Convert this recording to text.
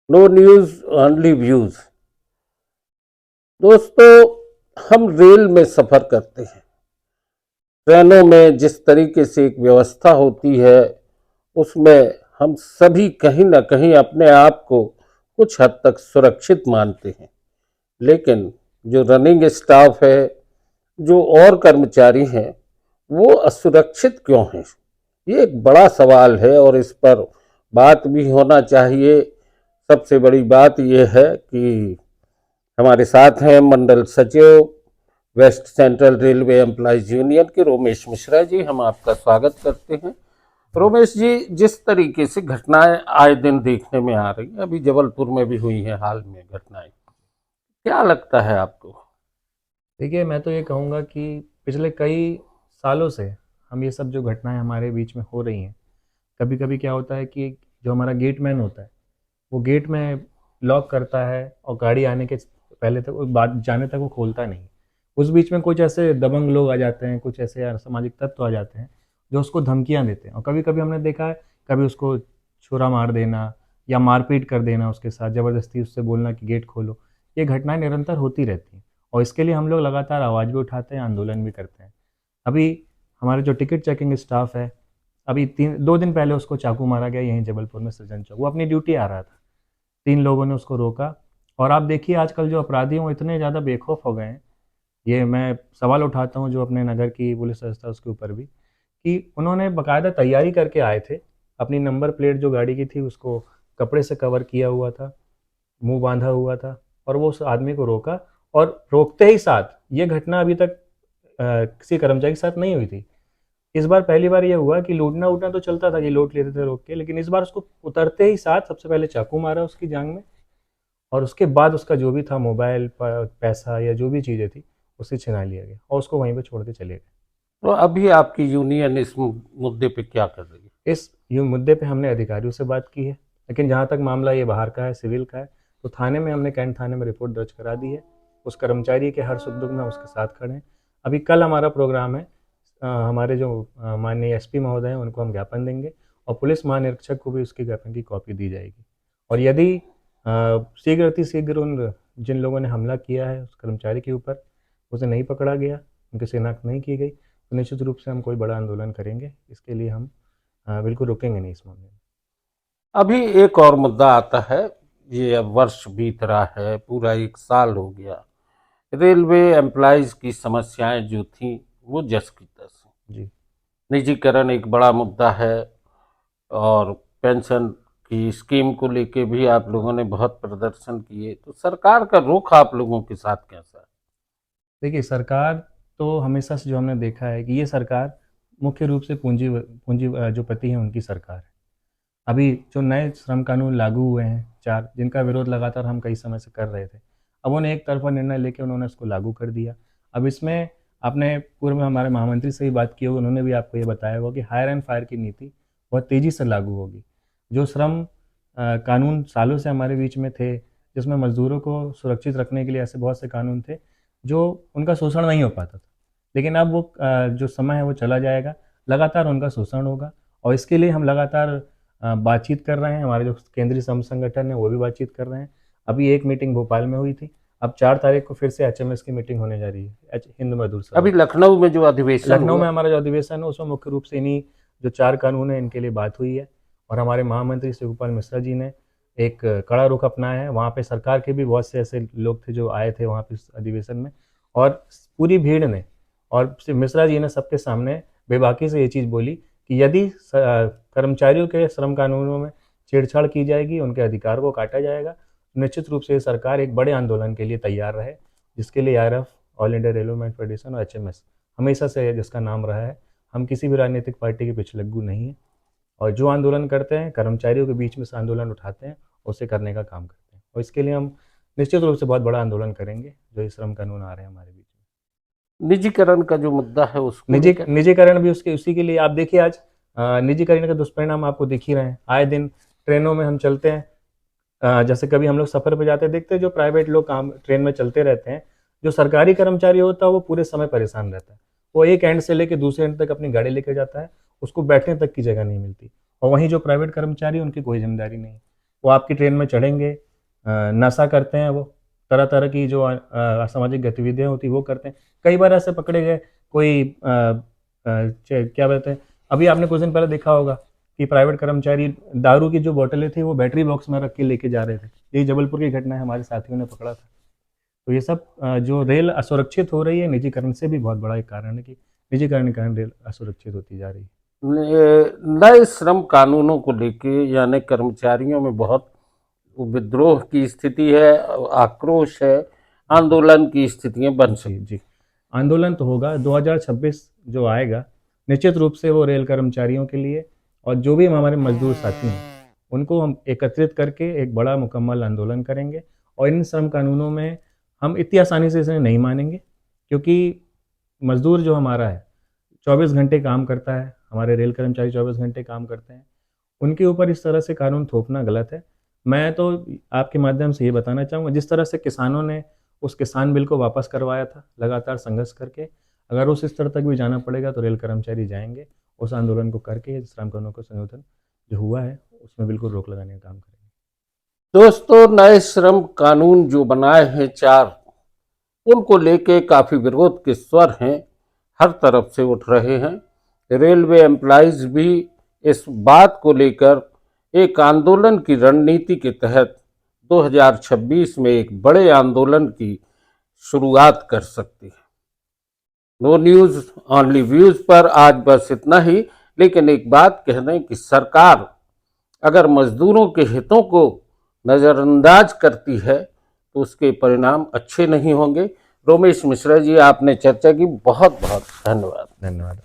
No news only views. दोस्तों, हम rail में सफर करते हैं। ट्रेनों में जिस तरीके से एक व्यवस्था होती है, उसमें हम सभी कहीं ना कहीं अपने आप को कुछ हद तक सुरक्षित मानते हैं। लेकिन जो रनिंग स्टाफ है, जो और कर्मचारी हैं, वो असुरक्षित क्यों हैं? ये एक बड़ा सवाल है और इस पर बात भी होना चाहिए। सबसे बड़ी बात यह है कि हमारे साथ हैं मंडल सचिव West Central Railway employees union के रोमेश मिश्रा जी। हम आपका स्वागत करते हैं। रोमेश जी, जिस तरीके से घटनाएं आए दिन देखने में आ रही हैं, अभी जबलपुर में भी हुई हैं हाल में घटनाएं, क्या लगता है आपको? देखिए, मैं तो ये कहूँगा कि पिछले कई सालों से हम ये सब जो घटनाएं हमारे बीच में हो रही हैं, कभी कभी क्या होता है कि जो हमारा गेटमैन होता है वो गेट में लॉक करता है और गाड़ी आने के पहले तक बात जाने तक वो खोलता नहीं। उस बीच में कुछ ऐसे दबंग लोग आ जाते हैं, कुछ ऐसे असामाजिक तत्व आ जाते हैं जो उसको धमकियाँ देते हैं। और कभी कभी हमने देखा है, कभी उसको छुरा मार देना या मारपीट कर देना, उसके साथ ज़बरदस्ती उससे बोलना कि गेट खोलो। ये घटनाएं निरंतर होती रहती हैं और इसके लिए हम लोग लगातार आवाज़ भी उठाते हैं, आंदोलन भी करते हैं। अभी हमारे जो टिकट चेकिंग स्टाफ है, अभी 2 दिन पहले उसको चाकू मारा गया यहीं जबलपुर में सृजन चौक। वो अपनी ड्यूटी आ रहा था, 3 लोगों ने उसको रोका। और आप देखिए, आजकल जो अपराधी हैं वो इतने ज़्यादा बेखौफ हो गए हैं। ये मैं सवाल उठाता हूँ जो अपने नगर की पुलिस व्यवस्था उसके ऊपर भी, कि उन्होंने बाकायदा तैयारी करके आए थे। अपनी नंबर प्लेट जो गाड़ी की थी उसको कपड़े से कवर किया हुआ था, मुंह बांधा हुआ था, और वो उस आदमी को रोका। और रोकते ही साथ, ये घटना अभी तक किसी कर्मचारी के साथ नहीं हुई थी। इस बार पहली बार ये हुआ कि लूटना उटना तो चलता था कि लूट लेते थे रोक के, लेकिन इस बार उसको उतरते ही साथ सबसे पहले चाकू मारा उसकी जांग में। और उसके बाद उसका जो भी था मोबाइल, पैसा या जो भी चीज़ें थी, उससे छिना लिया गया और उसको वहीं पे छोड़ के चले गए। तो अभी आपकी यूनियन इस मुद्दे पे क्या कर रही है? इस ये मुद्दे पे हमने अधिकारियों से बात की है, लेकिन जहाँ तक मामला ये बाहर का है, सिविल का है, तो थाने में हमने कैंट थाने में रिपोर्ट दर्ज करा दी है। उस कर्मचारी के हर सुख दुख में उसके साथ खड़े हैं। अभी कल हमारा प्रोग्राम है। हमारे जो माननीय एसपी महोदय हैं उनको हम ज्ञापन देंगे और पुलिस महानिरीक्षक को भी उसकी ज्ञापन की कॉपी दी जाएगी। और यदि शीघ्र अतिशीघ्र उन जिन लोगों ने हमला किया है उस कर्मचारी के ऊपर उसे नहीं पकड़ा गया, उनकी शिनाख्त नहीं की गई, तो निश्चित रूप से हम कोई बड़ा आंदोलन करेंगे। इसके लिए हम बिल्कुल रुकेंगे नहीं इस मामले में। अभी एक और मुद्दा आता है। ये अब वर्ष बीत रहा है, पूरा एक साल हो गया। रेलवे एम्प्लॉयज की समस्याएं जो थी, वो जस की तस हैं। जी। निजीकरण एक बड़ा मुद्दा है और पेंशन की स्कीम को लेके भी आप लोगों ने बहुत प्रदर्शन किए। तो सरकार का रुख आप लोगों के साथ कैसा है? देखिए, सरकार तो हमेशा से जो हमने देखा है कि ये सरकार मुख्य रूप से पूंजी पूंजी जो पति हैं उनकी सरकार है। अभी जो नए श्रम कानून लागू हुए हैं 4, जिनका विरोध लगातार हम कई समय से कर रहे थे, अब उन्हें एक तरफा निर्णय लेके उन्होंने उसको लागू कर दिया। अब इसमें आपने पूर्व में हमारे महामंत्री से ही बात की होगी, उन्होंने भी आपको ये बताया होगा कि हायर एंड फायर की नीति बहुत तेज़ी से लागू होगी। जो श्रम कानून सालों से हमारे बीच में थे, जिसमें मज़दूरों को सुरक्षित रखने के लिए ऐसे बहुत से कानून थे, जो उनका शोषण नहीं हो पाता था। लेकिन अब वो जो समय है वो चला जाएगा, लगातार उनका शोषण होगा। और इसके लिए हम लगातार बातचीत कर रहे हैं। हमारे जो केंद्रीय श्रम संगठन है वो भी बातचीत कर रहे हैं। अभी एक मीटिंग भोपाल में हुई थी, अब 4 तारीख को फिर से एचएमएस की मीटिंग होने जा रही है, हिंद मजदूर सभा अभी की। लखनऊ में जो अधिवेशन लखनऊ हुआ। में हमारा जो अधिवेशन है उसमें मुख्य रूप से इन्हीं जो 4 कानून हैं इनके लिए बात हुई है। और हमारे महामंत्री शिवपाल मिश्रा जी ने एक कड़ा रुख अपनाया है। वहाँ पे सरकार के भी बहुत से ऐसे लोग थे जो आए थे वहाँ पे इस अधिवेशन में, और पूरी भीड़ ने और मिश्रा जी ने सबके सामने बेबाकी से ये चीज़ बोली कि यदि कर्मचारियों के श्रम कानूनों में छेड़छाड़ की जाएगी, उनके अधिकार को काटा जाएगा, तो निश्चित रूप से ये सरकार एक बड़े आंदोलन के लिए तैयार रहे, जिसके लिए RF, all India railway federation और एचएमएस हमेशा से जिसका नाम रहा है। हम किसी भी राजनीतिक पार्टी के पिछलग्गू नहीं हैं, और जो आंदोलन करते हैं कर्मचारियों के बीच में से आंदोलन उठाते हैं, उसे करने का काम करते हैं। और इसके लिए हम निश्चित रूप से बहुत बड़ा आंदोलन करेंगे जो ये श्रम कानून आ रहे हैं हमारे बीच में। निजीकरण का जो मुद्दा है उसको लेकर। निजीकरण भी उसके उसी के लिए। आप देखिए आज निजीकरण का दुष्परिणाम आपको दिख ही रहे हैं। आए दिन ट्रेनों में हम चलते हैं, जैसे कभी हम लोग सफ़र पे जाते हैं, देखते हैं जो प्राइवेट लोग काम ट्रेन में चलते रहते हैं, जो सरकारी कर्मचारी होता है वो पूरे समय परेशान रहता है। वो एक एंड से लेकर दूसरे एंड तक अपनी गाड़ी लेकर जाता है, उसको बैठने तक की जगह नहीं मिलती। और वहीं जो प्राइवेट कर्मचारी उनकी कोई जिम्मेदारी नहीं। वो आपकी ट्रेन में चढ़ेंगे, नशा करते हैं, वो तरह तरह की जो असामाजिक गतिविधियां होती वो करते हैं। कई बार ऐसे पकड़े गए, कोई क्या बोलते हैं, अभी आपने कुछ दिन पहले देखा होगा कि प्राइवेट कर्मचारी दारू की जो बोतलें थी वो बैटरी बॉक्स में रख के लेके जा रहे थे। यही जबलपुर की घटना है, हमारे साथियों ने पकड़ा था। तो ये सब जो रेल असुरक्षित हो रही है, निजीकरण से भी बहुत बड़ा एक कारण है कि निजीकरण के कारण रेल असुरक्षित होती जा रही है। नए श्रम कानूनों को लेके यानी कर्मचारियों में बहुत विद्रोह की स्थिति है, आक्रोश है, आंदोलन की स्थितियां बन सकती। जी, आंदोलन तो होगा 2026 जो आएगा, निश्चित रूप से वो रेल कर्मचारियों के लिए, और जो भी हमारे मजदूर साथी हैं उनको हम एकत्रित करके एक बड़ा मुकम्मल आंदोलन करेंगे। और इन श्रम कानूनों में हम इतनी आसानी से इसे नहीं मानेंगे, क्योंकि मजदूर जो हमारा है 24 घंटे काम करता है, हमारे रेल कर्मचारी 24 घंटे काम करते हैं, उनके ऊपर इस तरह से कानून थोपना गलत है। मैं तो आपके माध्यम से ये बताना चाहूँगा, जिस तरह से किसानों ने उस किसान बिल को वापस करवाया था लगातार संघर्ष करके, अगर उस स्तर तक भी जाना पड़ेगा तो रेल कर्मचारी जाएंगे, उस आंदोलन को करके श्रम कानूनों का संशोधन जो हुआ है उसमें बिल्कुल रोक लगाने का काम करेंगे। दोस्तों, नए श्रम कानून जो बनाए हैं 4, उनको लेके काफी विरोध के स्वर हैं, हर तरफ से उठ रहे हैं। रेलवे एम्प्लॉइज भी इस बात को लेकर एक आंदोलन की रणनीति के तहत 2026 में एक बड़े आंदोलन की शुरुआत कर सकती है। नो न्यूज ओनली व्यूज पर आज बस इतना ही। लेकिन एक बात कह दें कि सरकार अगर मजदूरों के हितों को नज़रअंदाज करती है तो उसके परिणाम अच्छे नहीं होंगे। रोमेश मिश्रा जी, आपने चर्चा की, बहुत बहुत धन्यवाद। धन्यवाद।